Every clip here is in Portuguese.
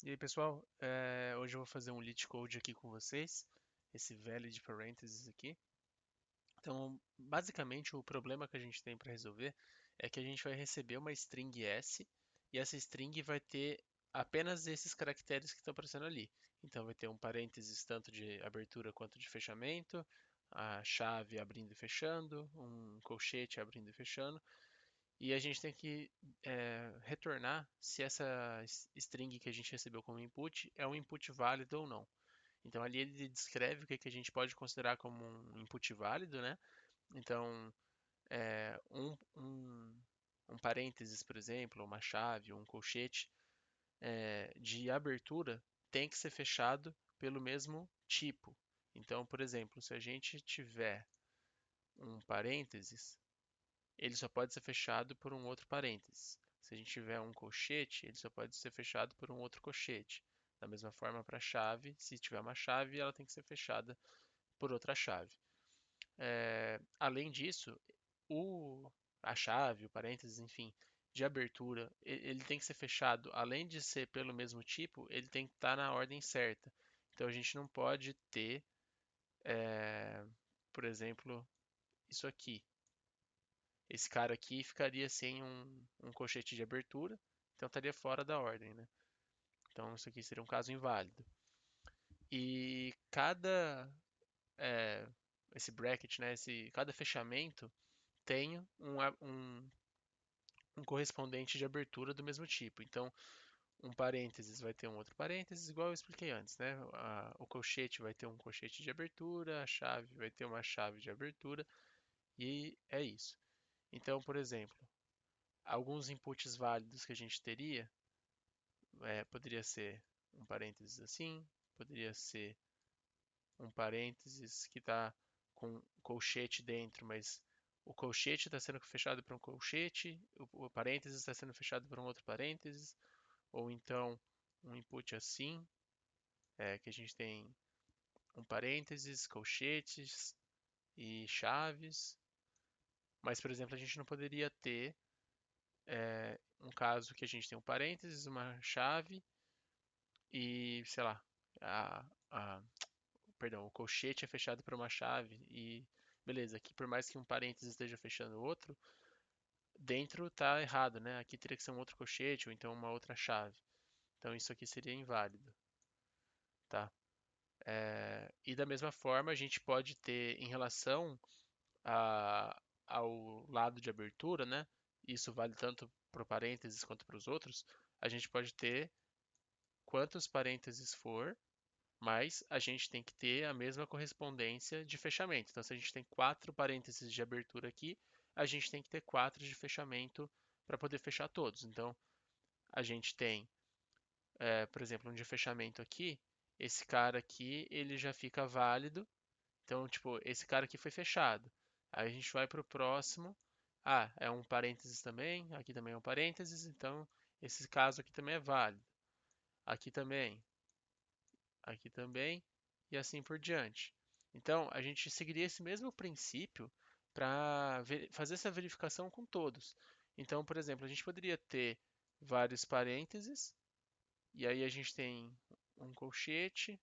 E aí, pessoal, hoje eu vou fazer um Lit Code aqui com vocês, esse valid parentheses aqui. Então, basicamente, o problema que a gente tem para resolver é que a gente vai receber uma string S e essa string vai ter apenas esses caracteres que estão aparecendo ali. Então, vai ter um parênteses tanto de abertura quanto de fechamento, a chave abrindo e fechando, um colchete abrindo e fechando. E a gente tem que retornar se essa string que a gente recebeu como input é um input válido ou não. Então ali ele descreve o que a gente pode considerar como um input válido, né? Então um parênteses, por exemplo, uma chave, um colchete de abertura tem que ser fechado pelo mesmo tipo. Então, por exemplo, se a gente tiver um parênteses, ele só pode ser fechado por um outro parênteses. Se a gente tiver um colchete, ele só pode ser fechado por um outro colchete. Da mesma forma para a chave, se tiver uma chave, ela tem que ser fechada por outra chave. Além disso, o, a chave, o parênteses, enfim, de abertura, ele tem que ser fechado, além de ser pelo mesmo tipo, ele tem que estar na ordem certa. Então a gente não pode ter, por exemplo, isso aqui. Esse cara aqui ficaria sem um colchete de abertura, então estaria fora da ordem, né? Então isso aqui seria um caso inválido. E é, esse bracket, né, cada fechamento tem um correspondente de abertura do mesmo tipo. Então, um parênteses vai ter um outro parênteses, igual eu expliquei antes, né? O colchete vai ter um colchete de abertura, a chave vai ter uma chave de abertura, e é isso. Então, por exemplo, alguns inputs válidos que a gente teria poderia ser um parênteses assim, poderia ser um parênteses que está com colchete dentro, mas o colchete está sendo fechado por um colchete, o parênteses está sendo fechado por um outro parênteses, ou então um input assim, que a gente tem um parênteses, colchetes e chaves, mas, por exemplo, a gente não poderia ter um caso que a gente tem um parênteses, uma chave e, sei lá, a, a perdão, o colchete é fechado por uma chave e beleza, aqui por mais que um parênteses esteja fechando o outro, dentro tá errado, né? Aqui teria que ser um outro colchete ou então uma outra chave. Então isso aqui seria inválido, tá? E da mesma forma a gente pode ter em relação ao lado de abertura, né? Isso vale tanto para o parênteses quanto para os outros. A gente pode ter quantos parênteses for, mas a gente tem que ter a mesma correspondência de fechamento. Então, se a gente tem quatro parênteses de abertura aqui, a gente tem que ter quatro de fechamento para poder fechar todos. Então, a gente tem, por exemplo, um de fechamento aqui, esse cara aqui, ele já fica válido. Então, tipo, esse cara aqui foi fechado. Aí a gente vai para o próximo. Ah, é um parênteses também, aqui também é um parênteses, então esse caso aqui também é válido. Aqui também, e assim por diante. Então, a gente seguiria esse mesmo princípio para fazer essa verificação com todos. Então, por exemplo, a gente poderia ter vários parênteses, e aí a gente tem um colchete,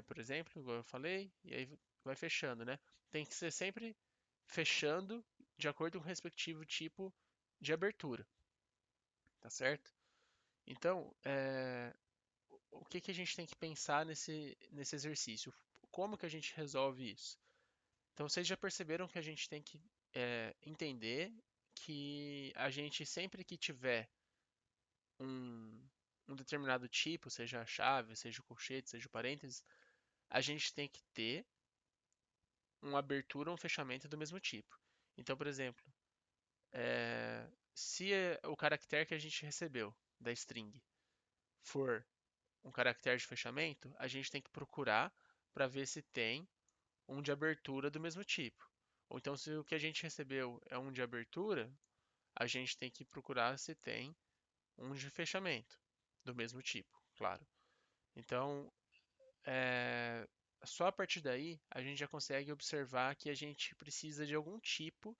por exemplo, igual eu falei, e aí vai fechando, né? Tem que ser sempre fechando de acordo com o respectivo tipo de abertura, tá certo? Então, o que que a gente tem que pensar nesse exercício? Como que a gente resolve isso? Então, vocês já perceberam que a gente tem que entender que a gente, sempre que tiver um, um determinado tipo, seja a chave, seja o colchete, seja o parênteses, a gente tem que ter uma abertura ou um fechamento do mesmo tipo. Então, por exemplo, se o caractere que a gente recebeu da string for um caractere de fechamento, a gente tem que procurar para ver se tem um de abertura do mesmo tipo. Ou então, se o que a gente recebeu é um de abertura, a gente tem que procurar se tem um de fechamento do mesmo tipo, claro. Então, é, só a partir daí a gente já consegue observar que a gente precisa de algum tipo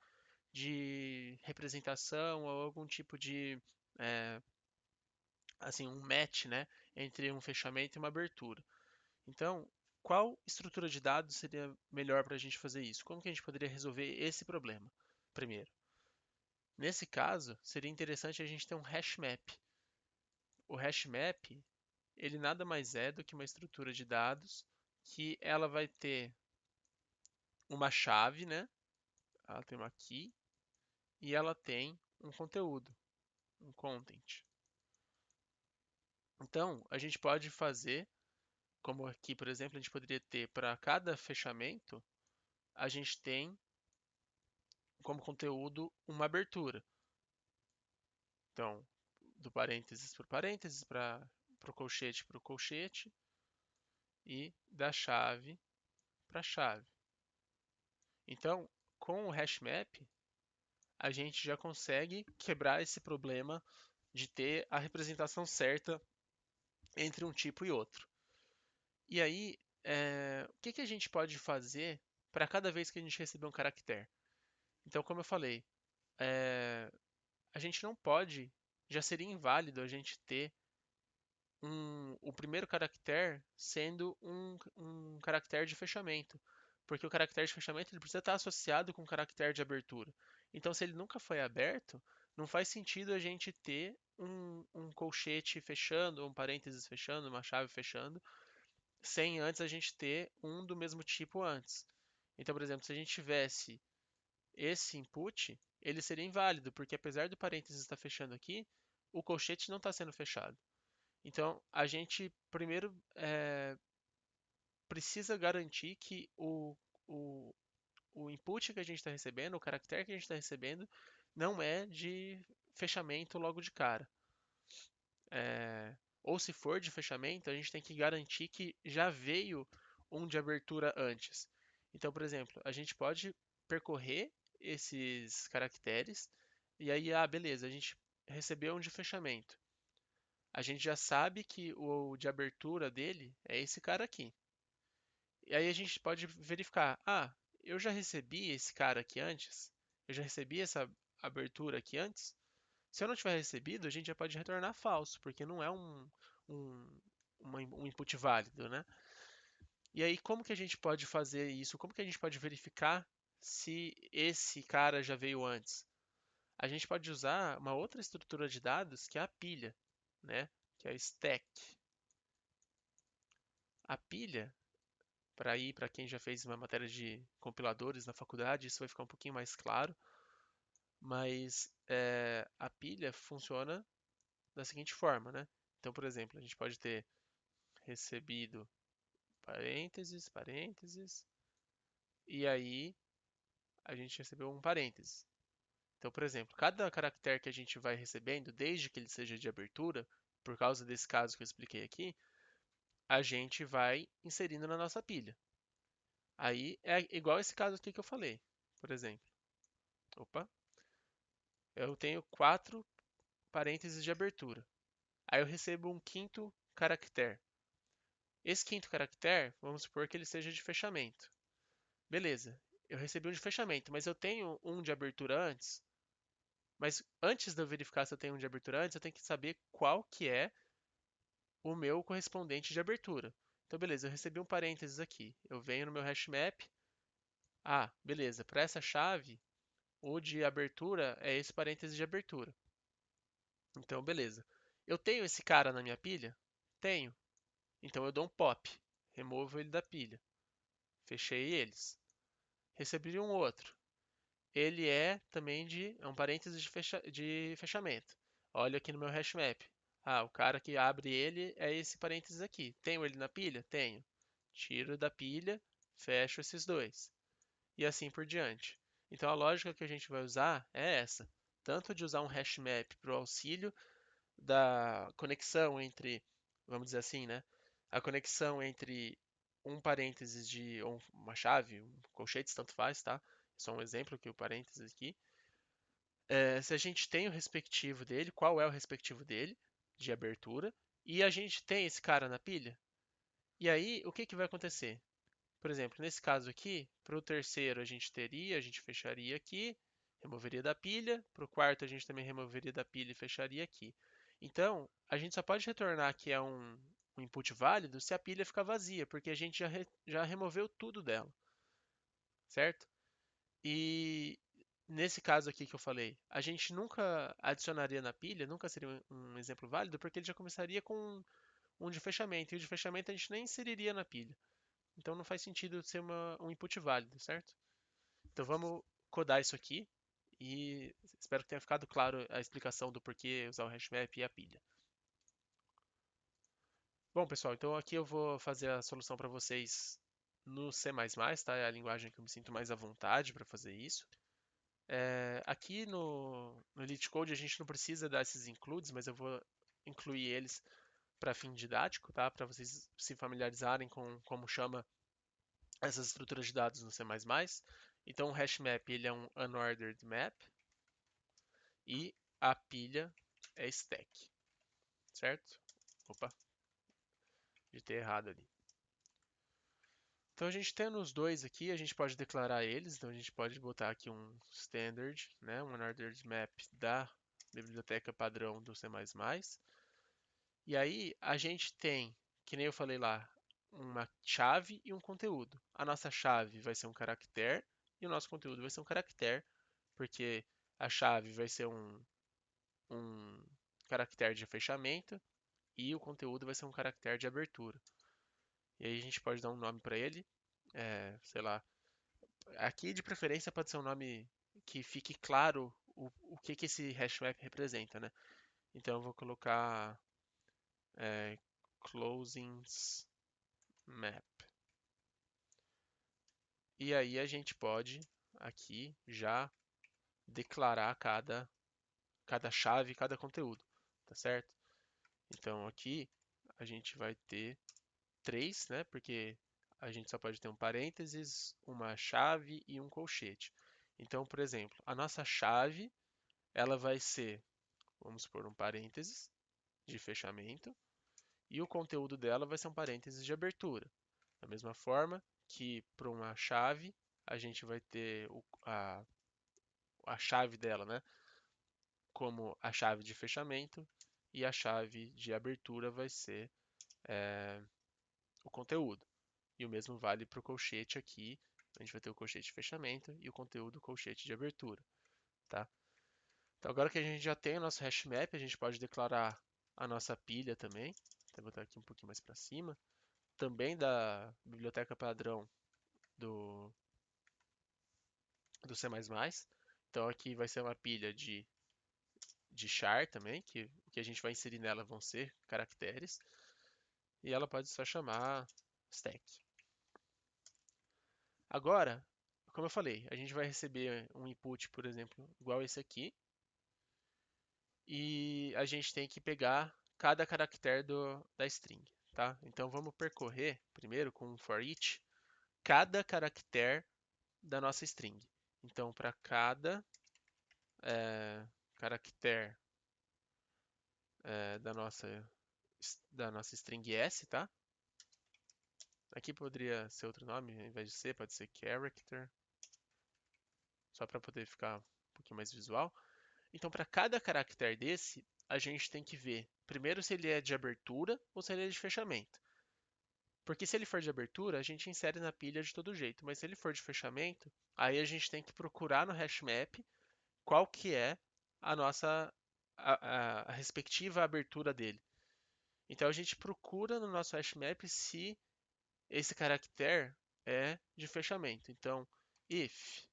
de representação ou algum tipo de é, assim, um match, né, entre um fechamento e uma abertura. Então, qual estrutura de dados seria melhor para a gente fazer isso? Como que a gente poderia resolver esse problema? Primeiro, nesse caso, seria interessante a gente ter um hash map. O hash map, ele nada mais é do que uma estrutura de dados que ela vai ter uma chave, né? Ela tem uma key e ela tem um conteúdo, um content. Então, a gente pode fazer, como aqui, por exemplo, a gente poderia ter para cada fechamento, a gente tem como conteúdo uma abertura. Então, do parênteses para parênteses, para o colchete e da chave para chave. Então, com o hash map, a gente já consegue quebrar esse problema de ter a representação certa entre um tipo e outro. E aí, o que a gente pode fazer para cada vez que a gente receber um caractere? Então, como eu falei, é, a gente não pode, já seria inválido a gente ter o primeiro caractere sendo um caractere de fechamento, porque o caractere de fechamento ele precisa estar associado com o caractere de abertura. Então, se ele nunca foi aberto, não faz sentido a gente ter um colchete fechando, um parênteses fechando, uma chave fechando, sem antes a gente ter um do mesmo tipo antes. Então, por exemplo, se a gente tivesse esse input, ele seria inválido, porque apesar do parênteses estar fechando aqui, o colchete não está sendo fechado. Então, a gente primeiro precisa garantir que o, o input que a gente está recebendo, o caractere que a gente está recebendo, não é de fechamento logo de cara. Ou se for de fechamento, a gente tem que garantir que já veio um de abertura antes. Então, por exemplo, a gente pode percorrer esses caracteres e aí, beleza, a gente recebeu um de fechamento. A gente já sabe que o de abertura dele é esse cara aqui. E aí a gente pode verificar, eu já recebi esse cara aqui antes? Eu já recebi essa abertura aqui antes? Se eu não tiver recebido, a gente já pode retornar falso, porque não é um, um input válido, né? E aí, como que a gente pode fazer isso? Como que a gente pode verificar se esse cara já veio antes? A gente pode usar uma outra estrutura de dados que é a pilha, né? Que é a stack. A pilha, para quem já fez uma matéria de compiladores na faculdade, isso vai ficar um pouquinho mais claro, mas a pilha funciona da seguinte forma, né? Então, por exemplo, a gente pode ter recebido parênteses, parênteses, e aí a gente recebeu um parênteses. Então, por exemplo, cada caractere que a gente vai recebendo, desde que ele seja de abertura, por causa desse caso que eu expliquei aqui, a gente vai inserindo na nossa pilha. Aí é igual esse caso aqui que eu falei, por exemplo. Opa, eu tenho 4 parênteses de abertura. Aí eu recebo um quinto caractere. Esse quinto caractere, vamos supor que ele seja de fechamento. Beleza, eu recebi um de fechamento, mas eu tenho um de abertura antes. Mas antes de eu verificar se eu tenho um de abertura antes, eu tenho que saber qual que é o meu correspondente de abertura. Então, beleza, eu recebi um parênteses aqui. Eu venho no meu hash map. Beleza, para essa chave, o de abertura é esse parênteses de abertura. Então, beleza. Eu tenho esse cara na minha pilha? Tenho. Então eu dou um pop, removo ele da pilha. Fechei eles. Recebi um outro. Ele é também é um parênteses de fechamento. Olha aqui no meu hash map. O cara que abre ele é esse parênteses aqui. Tenho ele na pilha? Tenho. Tiro da pilha, fecho esses dois. E assim por diante. Então a lógica que a gente vai usar é essa. Tanto de usar um hash map para o auxílio da conexão entre, vamos dizer assim, né? A conexão entre um parênteses de ou uma chave, um colchetes, tanto faz, tá? Só um exemplo que o parênteses aqui. Se a gente tem o respectivo dele, qual é o respectivo dele de abertura, e a gente tem esse cara na pilha. E aí, o que que vai acontecer? Por exemplo, nesse caso aqui, para o terceiro a gente fecharia aqui, removeria da pilha. Para o quarto a gente também removeria da pilha e fecharia aqui. Então, a gente só pode retornar que é um input válido se a pilha ficar vazia, porque a gente já removeu tudo dela, certo? E nesse caso aqui que eu falei, a gente nunca adicionaria na pilha, nunca seria um exemplo válido, porque ele já começaria com um de fechamento, e o de fechamento a gente nem inseriria na pilha. Então não faz sentido ser um input válido, certo? Então vamos codar isso aqui e espero que tenha ficado claro a explicação do porquê usar o hashmap e a pilha. Bom, pessoal, então aqui eu vou fazer a solução para vocês no C++, tá? É a linguagem que eu me sinto mais à vontade para fazer isso. Aqui no LeetCode a gente não precisa dar esses includes, mas eu vou incluir eles para fim didático, tá? Para vocês se familiarizarem com como chama essas estruturas de dados no C++. Então o hashmap ele é um unordered map e a pilha é stack, certo? Opa, digitei errado ali. Então a gente tendo os dois aqui, a gente pode declarar eles. Então a gente pode botar aqui um standard, né, um unordered map da biblioteca padrão do C++. E aí a gente tem, que nem eu falei lá, uma chave e um conteúdo. A nossa chave vai ser um caractere e o nosso conteúdo vai ser um caractere, porque a chave vai ser um caractere de fechamento e o conteúdo vai ser um caractere de abertura. E aí a gente pode dar um nome para ele, sei lá. Aqui de preferência pode ser um nome que fique claro o que, que esse hashmap representa, né? Então eu vou colocar closings map. E aí a gente pode aqui já declarar cada chave, cada conteúdo, tá certo? Então aqui a gente vai ter três, né? Porque a gente só pode ter um parênteses, uma chave e um colchete. Então, por exemplo, a nossa chave, ela vai ser, vamos supor, um parênteses de fechamento e o conteúdo dela vai ser um parênteses de abertura. Da mesma forma que para uma chave, a gente vai ter a chave dela, né? Como a chave de fechamento e a chave de abertura vai ser o conteúdo. E o mesmo vale para o colchete aqui. A gente vai ter o colchete de fechamento e o conteúdo colchete de abertura, tá? Então agora que a gente já tem o nosso hash map, a gente pode declarar a nossa pilha também. Vou botar aqui um pouquinho mais para cima. Também da biblioteca padrão do, do C++. Então aqui vai ser uma pilha de char também, que o que a gente vai inserir nela vão ser caracteres. E ela pode só chamar stack. Agora, como eu falei, a gente vai receber um input, por exemplo, igual esse aqui, e a gente tem que pegar cada caractere da string, tá? Então vamos percorrer primeiro com um for each cada caractere da nossa string. Então para cada caractere da nossa string S, tá? Aqui poderia ser outro nome, ao invés de C, pode ser character, só para poder ficar um pouquinho mais visual. Então, para cada caractere desse, a gente tem que ver primeiro se ele é de abertura ou se ele é de fechamento. Porque se ele for de abertura, a gente insere na pilha de todo jeito, mas se ele for de fechamento, aí a gente tem que procurar no hashmap qual que é a nossa a respectiva abertura dele. Então a gente procura no nosso hashmap se esse caractere é de fechamento. Então, if,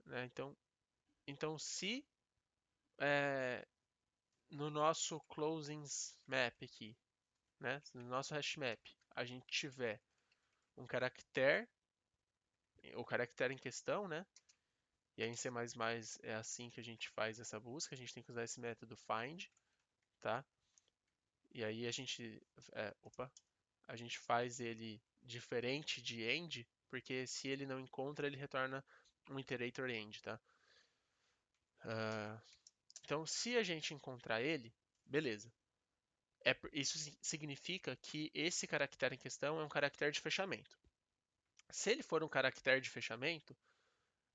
né? Então se é, no nosso closings map aqui, né? No nosso hash map, a gente tiver um caractere, o caractere em questão, né? E aí em C++ é assim que a gente faz essa busca, a gente tem que usar esse método find, tá? E aí a gente faz ele diferente de end, porque se ele não encontra, ele retorna um iterator end, tá? Então, se a gente encontrar ele, beleza. Isso significa que esse caractere em questão é um caractere de fechamento. Se ele for um caractere de fechamento,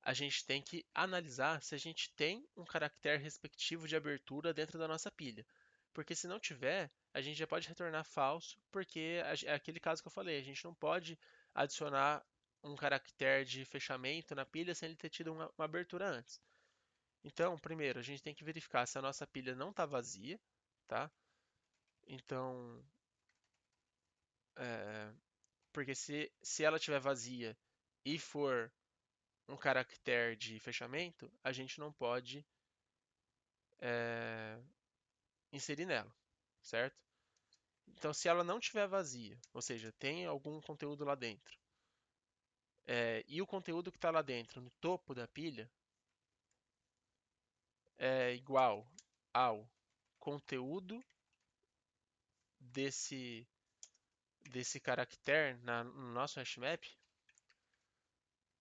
a gente tem que analisar se a gente tem um caractere respectivo de abertura dentro da nossa pilha. porque se não tiver, a gente já pode retornar falso, porque é aquele caso que eu falei, a gente não pode adicionar um caractere de fechamento na pilha sem ele ter tido uma abertura antes. Então, primeiro, a gente tem que verificar se a nossa pilha não está vazia, tá? Então, é, porque se ela estiver vazia e for um caractere de fechamento, a gente não pode é, inserir nela, certo? Então, se ela não estiver vazia, ou seja, tem algum conteúdo lá dentro, e o conteúdo que está lá dentro, no topo da pilha, é igual ao conteúdo desse, desse caractere no nosso hashmap,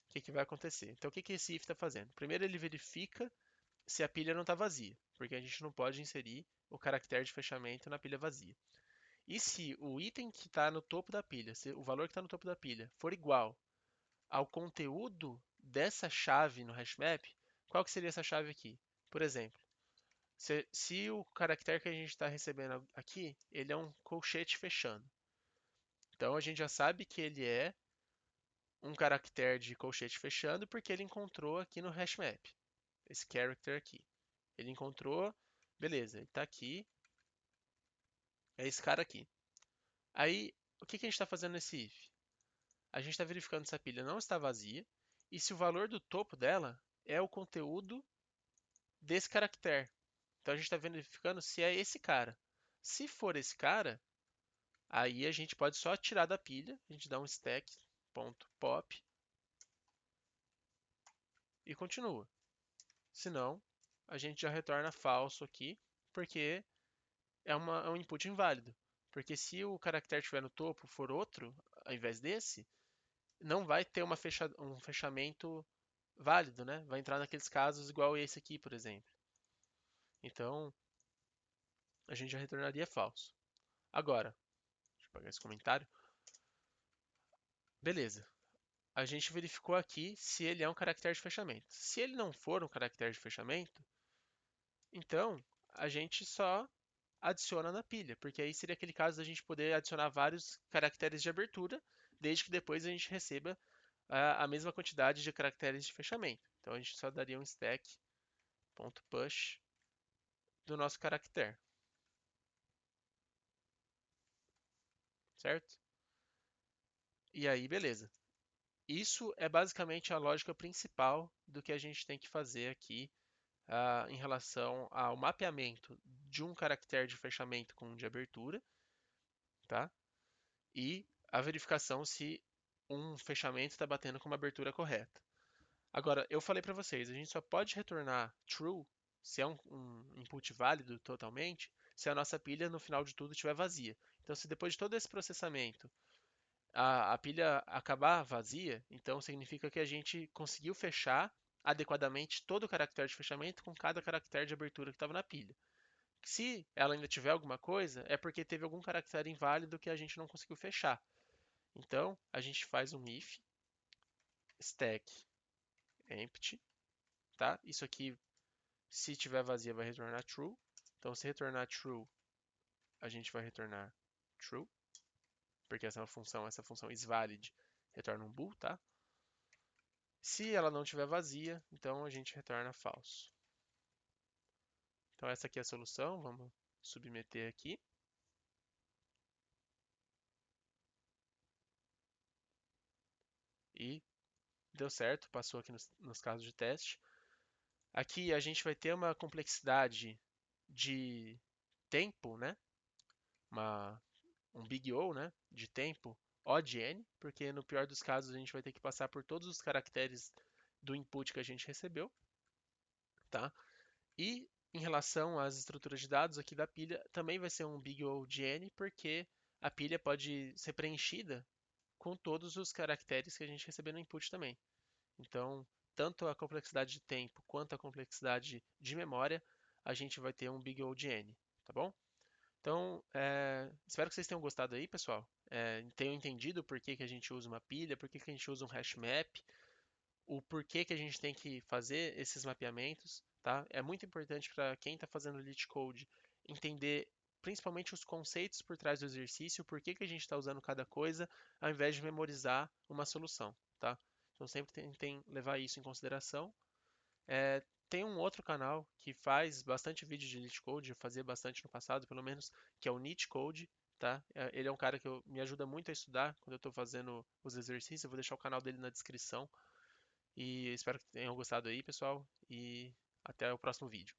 o que vai acontecer? Então, o que esse if está fazendo? Primeiro, ele verifica se a pilha não está vazia, porque a gente não pode inserir o caractere de fechamento na pilha vazia. E se o item que está no topo da pilha, se o valor que está no topo da pilha for igual ao conteúdo dessa chave no hashmap, qual que seria essa chave aqui? Por exemplo, se o caractere que a gente está recebendo aqui, ele é um colchete fechando. Então a gente já sabe que ele é um caractere de colchete fechando porque ele encontrou aqui no hashmap, esse character aqui. Ele encontrou, beleza, ele está aqui, é esse cara aqui. Aí, o que a gente está fazendo nesse if? A gente está verificando se a pilha não está vazia e se o valor do topo dela é o conteúdo desse caractere. Então a gente está verificando se é esse cara. Se for esse cara, aí a gente pode só tirar da pilha, a gente dá um stack.pop e continua. Se não, a gente já retorna falso aqui, porque é um input inválido. Porque se o caractere estiver no topo for outro, ao invés desse, não vai ter um fechamento válido, né? Vai entrar naqueles casos igual esse aqui, por exemplo. Então, a gente já retornaria falso. Agora, deixa eu apagar esse comentário. Beleza. A gente verificou aqui se ele é um caractere de fechamento. Se ele não for um caractere de fechamento, então a gente só adiciona na pilha, porque aí seria aquele caso da gente poder adicionar vários caracteres de abertura, desde que depois a gente receba a mesma quantidade de caracteres de fechamento. Então a gente só daria um stack.push do nosso caractere, certo? E aí, beleza. Isso é basicamente a lógica principal do que a gente tem que fazer aqui em relação ao mapeamento de um caractere de fechamento com um de abertura, tá? E a verificação se um fechamento está batendo com uma abertura correta. Agora, eu falei para vocês, a gente só pode retornar true se é um input válido totalmente, se a nossa pilha no final de tudo estiver vazia. Então, se depois de todo esse processamento a pilha acabar vazia, então significa que a gente conseguiu fechar adequadamente todo o caractere de fechamento com cada caractere de abertura que estava na pilha. Se ela ainda tiver alguma coisa, é porque teve algum caractere inválido que a gente não conseguiu fechar. Então, a gente faz um if stack empty, tá? Isso aqui, se tiver vazia, vai retornar true. Então, se retornar true, a gente vai retornar true, porque essa função isValid retorna um bool, tá? Se ela não estiver vazia, então a gente retorna falso. Então essa aqui é a solução, vamos submeter aqui. E deu certo, passou aqui nos casos de teste. Aqui a gente vai ter uma complexidade de tempo, né? Uma, um big O, né? De tempo O de n, porque no pior dos casos a gente vai ter que passar por todos os caracteres do input que a gente recebeu, tá? E em relação às estruturas de dados aqui da pilha, também vai ser um big O de n, porque a pilha pode ser preenchida com todos os caracteres que a gente receber no input também. Então, tanto a complexidade de tempo quanto a complexidade de memória, a gente vai ter um big O de n, tá bom? Então, espero que vocês tenham gostado aí, pessoal. Tenham entendido por que a gente usa uma pilha, por que a gente usa um hash map, o porquê que a gente tem que fazer esses mapeamentos, tá? É muito importante para quem está fazendo lead code entender principalmente os conceitos por trás do exercício, por que que a gente está usando cada coisa, ao invés de memorizar uma solução, tá? Então sempre tentem levar isso em consideração. Tem um outro canal que faz bastante vídeo de Elite Code, eu fazia bastante no passado, pelo menos, que é o Nit Code, tá? Ele é um cara que me ajuda muito a estudar quando eu estou fazendo os exercícios. Eu vou deixar o canal dele na descrição. E espero que tenham gostado aí, pessoal. E até o próximo vídeo.